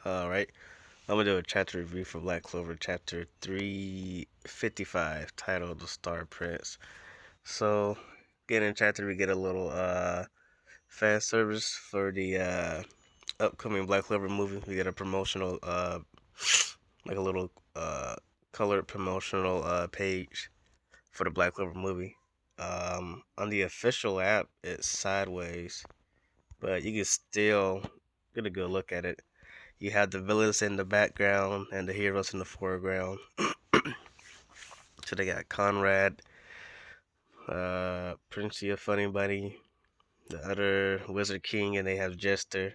Alright, I'm gonna do a chapter review for Black Clover, chapter 355, titled The Star Prince. So, getting in chapter, we get a little fan service for the upcoming Black Clover movie. We get a promotional, like a little colored promotional page for the Black Clover movie. On the official app, it's sideways, but you can still get a good look at it. You have the villains in the background and the heroes in the foreground. So they got Conrad, Princey of Funny Bunny, the other Wizard King, and they have Jester.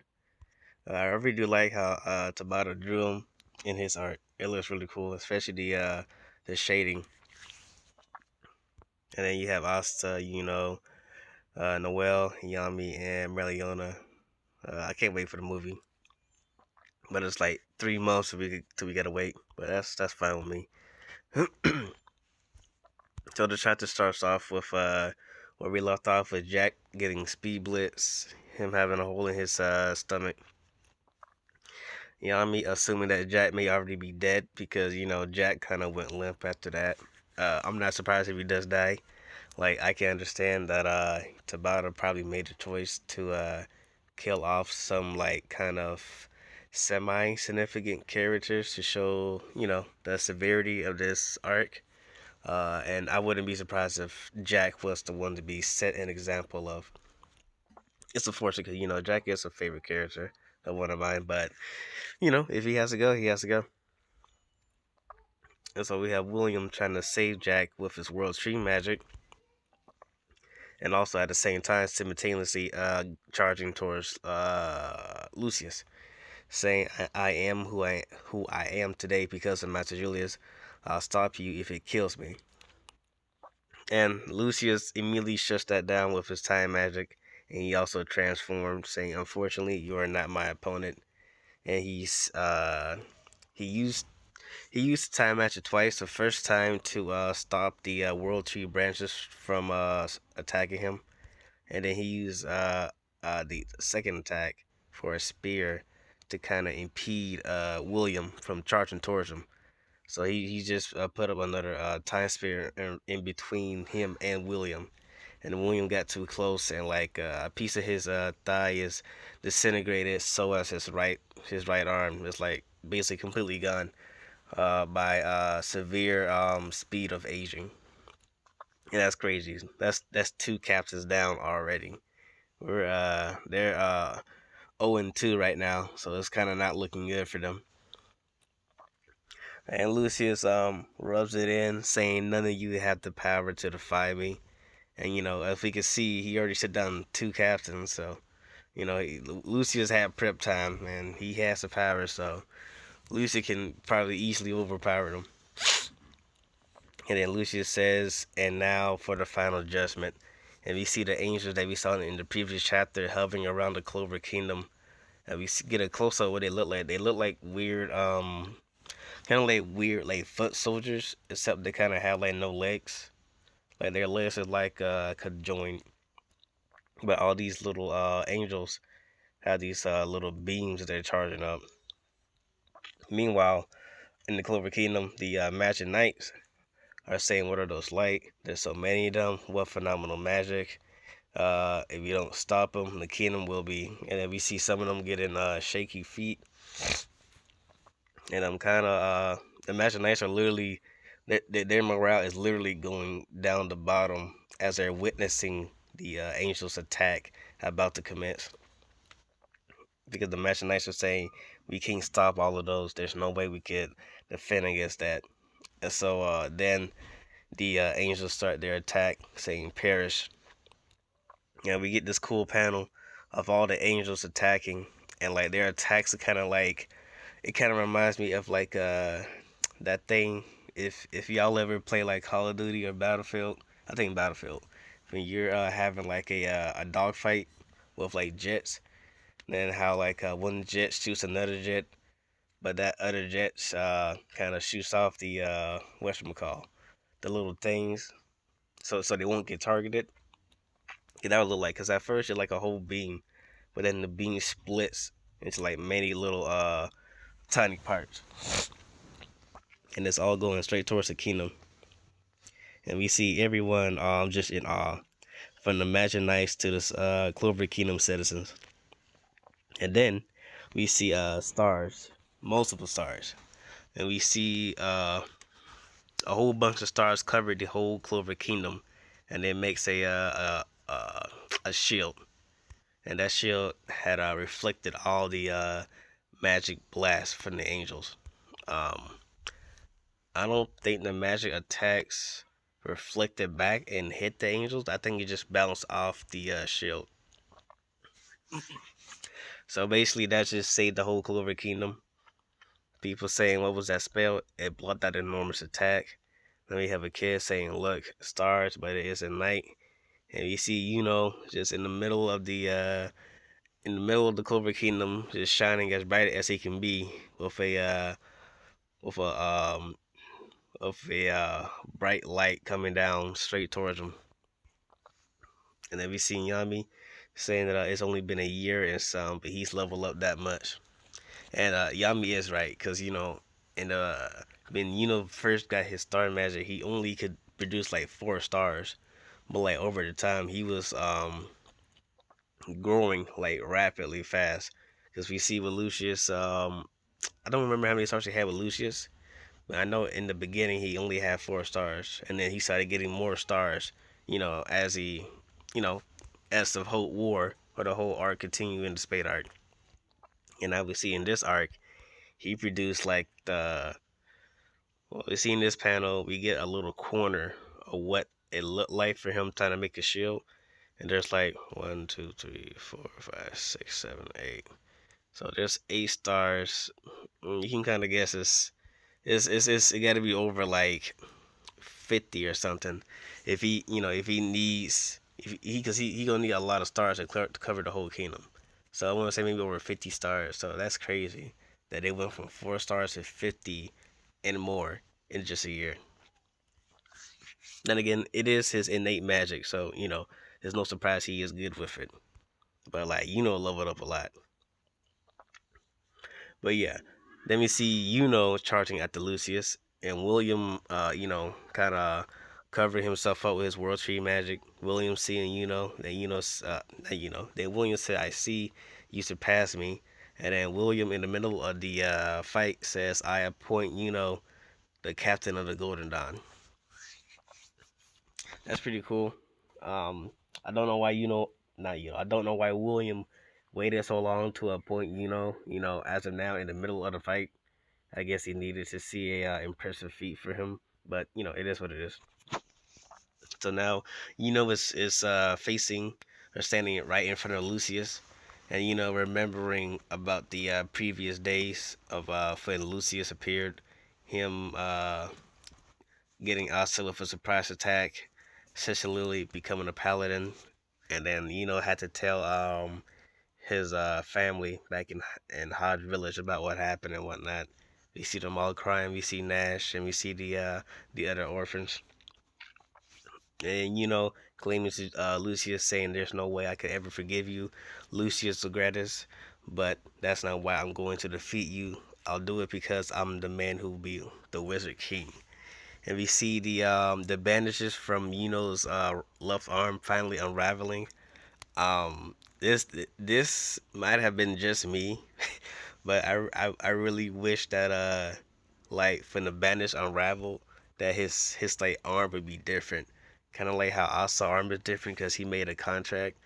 I really do like how Tabata drew him in his art. It looks really cool, especially the shading. And then you have Asta, Noel, Yami, and Meliona. I can't wait for the movie, but it's like 3 months till we gotta wait. But that's fine with me. So the chapter starts off with where we left off with Jack getting speed blitz, him having a hole in his stomach. Yami assuming that Jack may already be dead because Jack kind of went limp after that. I'm not surprised if he does die. Like I can understand that Tabata probably made the choice to kill off some like kind of semi-significant characters to show the severity of this arc. And I wouldn't be surprised if Jack was the one to be set an example of. It's unfortunate because Jack is a favorite character of one of mine, but if he has to go, he has to go. And so we have William trying to save Jack with his world tree magic, and also at the same time simultaneously charging towards Lucius, saying, "I am who I am today because of Master Julius. I'll stop you if it kills me." And Lucius immediately shuts that down with his time magic, and he also transformed, saying, "Unfortunately, you are not my opponent." And he used the time magic twice. The first time to stop the World Tree branches from attacking him, and then he used the second attack for a spear to kind of impede William from charging towards him. So he just put up another time spear in between him and William. And William got too close, and like a piece of his thigh is disintegrated, so as his right arm is like basically completely gone by severe speed of aging. And that's crazy. That's two captains down already. They're 0-2 right now, so it's kind of not looking good for them. And Lucius rubs it in, saying none of you have the power to defy me. And if we could see, he already shut down two captains, so Lucius had prep time, and he has the power, so Lucius can probably easily overpower them. And then Lucius says, "And now for the final judgment." And we see the angels that we saw in the previous chapter hovering around the Clover Kingdom. And we get a close up of what they look like. They look like weird, kind of like weird, like foot soldiers, except they kind of have like no legs. Like their legs are like conjoined. But all these little angels have these little beams that they're charging up. Meanwhile, in the Clover Kingdom, the Magic Knights are saying, "What are those like? There's so many of them. What phenomenal magic! If you don't stop them, the kingdom will be." And then we see some of them getting shaky feet, and I'm kind of the Magic Knights are literally their morale is literally going down the bottom as they're witnessing the angels' attack about to commence. Because the Magic Knights are saying, "We can't stop all of those. There's no way we could defend against that." And so then the angels start their attack, saying, "Perish." And we get this cool panel of all the angels attacking, and like their attacks are kind of like, it kind of reminds me of like that thing. If y'all ever play like Call of Duty or Battlefield, I think Battlefield, when you're having like a dogfight with like jets, then how like one jet shoots another jet, but that other jet kind of shoots off the whatchamacall, the little things, so they won't get targeted. Yeah, that would look like, because at first you're like a whole beam, but then the beam splits into like many little tiny parts, and it's all going straight towards the kingdom. And we see everyone just in awe, from the Magic Knights to the Clover Kingdom citizens. And then we see stars, multiple stars, and we see a whole bunch of stars cover the whole Clover Kingdom, and it makes a shield, and that shield had reflected all the magic blasts from the angels. Um, I don't think the magic attacks reflected back and hit the angels. I think it just bounced off the shield. So basically, that just saved the whole Clover Kingdom. People saying, "What was that spell?" It blocked that enormous attack. Then we have a kid saying, "Look, stars, but it isn't night." And you see, just in the middle of the Clover Kingdom, just shining as bright as he can be, with with a um a bright light coming down straight towards him. And then we see Yami saying that it's only been a year and some, but he's leveled up that much. And Yami is right, because in when first got his star magic, he only could produce like 4 stars, but like over the time he was growing like rapidly fast. Because we see with Lucius, I don't remember how many stars he had with Lucius, but I know in the beginning he only had 4 stars, and then he started getting more stars, as he, you know, as the whole war or the whole arc continued in the Spade arc. And obviously in this arc, he produced like we see in this panel, we get a little corner of what it looked like for him trying to make a shield. And there's like 1, 2, 3, 4, 5, 6, 7, 8. So there's 8 stars. You can kind of guess it got to be over like 50 or something. If he needs, if he, because he gonna need a lot of stars to cover the whole kingdom. So I want to say maybe over 50 stars. So that's crazy that they went from 4 stars to 50 and more in just a year. Then again, it is his innate magic, so there's no surprise he is good with it. But like leveled up a lot. But yeah, then we see charging at the Lucius, and William, kind of covering himself up with his World Tree magic. William seeing then then William said, "I see you surpass me," and then William in the middle of the fight says, "I appoint the captain of the Golden Dawn." That's pretty cool. Um, I don't know why not I don't know why William waited so long to appoint as of now in the middle of the fight. I guess he needed to see a impressive feat for him, but it is what it is. So now is facing or standing right in front of Lucius, and remembering about the previous days of when Lucius appeared, him getting Asa with a surprise attack, Cecily becoming a paladin, and then had to tell his family back in Hodge Village about what happened and whatnot. We see them all crying. We see Nash, and we see the other orphans, and claiming to Lucius, saying, "There's no way I could ever forgive you, Lucius Legradus, but that's not why I'm going to defeat you. I'll do it because I'm the man who will be the Wizard King." And we see the bandages from left arm finally unraveling. This might have been just me, but I really wish that like when the bandage unraveled, that his like arm would be different, kind of like how Asa arm is different because he made a contract.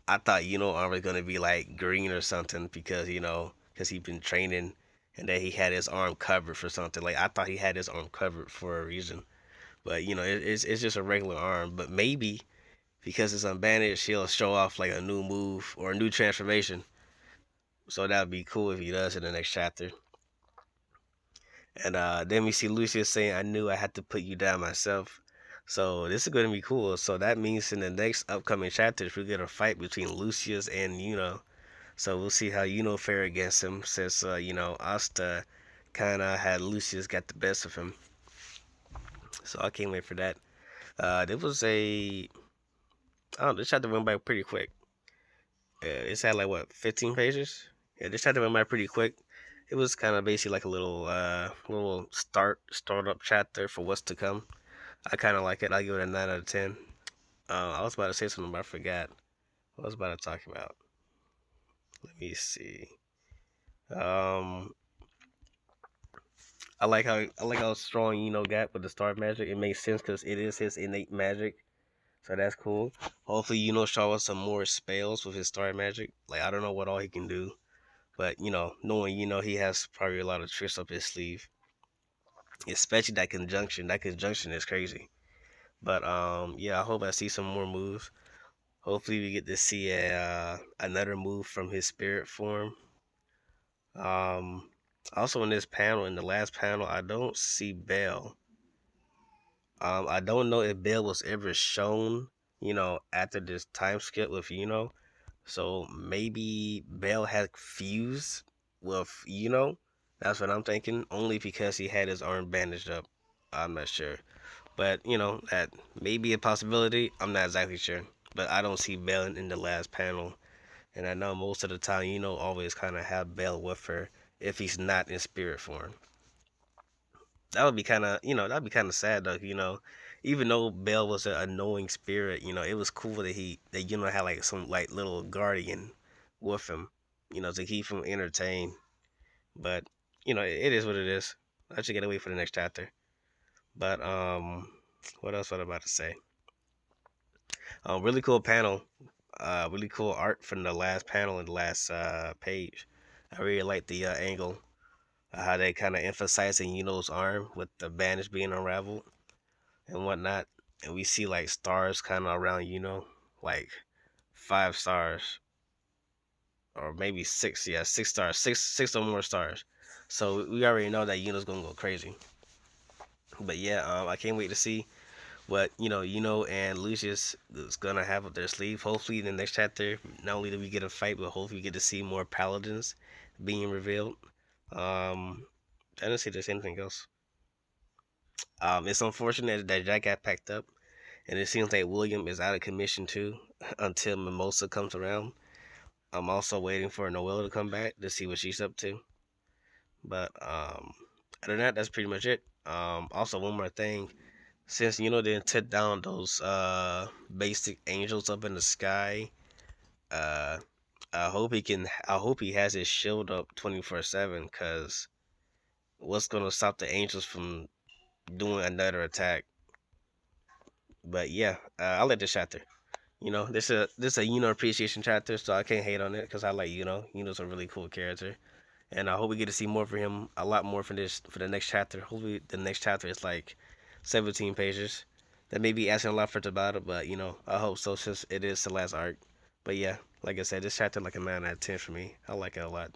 I thought arm was gonna be like green or something because because he been training, and that he had his arm covered for something. Like I thought he had his arm covered for a reason, but it's just a regular arm. But maybe because it's unbandaged, he'll show off like a new move or a new transformation. So that'd be cool if he does in the next chapter. And then we see Lucius saying, "I knew I had to put you down myself." So this is going to be cool. So that means in the next upcoming chapters, we get a fight between Lucius and So we'll see how fare against him, since Asta kind of had Lucius got the best of him. So I can't wait for that. There was a oh, this chapter went by pretty quick. It's had like what 15 pages. Yeah, this chapter went by pretty quick. it was kind of basically like a little startup chapter for what's to come. I kind of like it. I give it a 9 out of 10. I was about to say something, but I forgot. What I was about to talk about. Let me see. Um, I like how strong got with the star magic. It makes sense because it is his innate magic, so that's cool. Hopefully, show us some more spells with his star magic. Like I don't know what all he can do, but knowing he has probably a lot of tricks up his sleeve, especially that conjunction. That conjunction is crazy. But yeah, I hope I see some more moves. Hopefully, we get to see another move from his spirit form. Um, Also in this panel, in the last panel, I don't see Bell. I don't know if Bell was ever shown, after this time skip with So maybe Bell had fused with That's what I'm thinking. Only because he had his arm bandaged up. I'm not sure. But that may be a possibility. I'm not exactly sure. But I don't see Bell in the last panel. And I know most of the time, always kind of have Bell with her if he's not in spirit form. That would be kind of, that'd be kind of sad though, even though Bell was an annoying spirit, it was cool that had like some like little guardian with him, to keep him entertained. But it is what it is. I should get away for the next chapter. But what else was I about to say? Really cool panel. Really cool art from the last panel and the last page. I really like the angle, how they kind of emphasizing arm with the bandage being unraveled and whatnot, and we see like stars kind of around like 5 stars or maybe six. Yeah, 6 stars, six or more stars. So we already know that gonna go crazy. But yeah, I can't wait to see what and Lucius is gonna have up their sleeve. Hopefully, in the next chapter, not only do we get a fight, but hopefully we get to see more paladins being revealed. I don't see there's anything else. It's unfortunate that Jack got packed up, and it seems like William is out of commission too until Mimosa comes around. I'm also waiting for Noelle to come back to see what she's up to. But other than that, that's pretty much it. Also, one more thing. Since they took down those basic angels up in the sky, uh, I hope he has his shield up 24/7. Cause what's gonna stop the angels from doing another attack? But yeah, I like this chapter. This a appreciation chapter, so I can't hate on it because I like Uno's a really cool character, and I hope we get to see more for him, a lot more for the next chapter. Hopefully, the next chapter is like 17 pages. That may be asking a lot for it about it, but I hope so since it is the last arc. But yeah, like I said, this chapter like a 9 out of 10 for me. I like it a lot.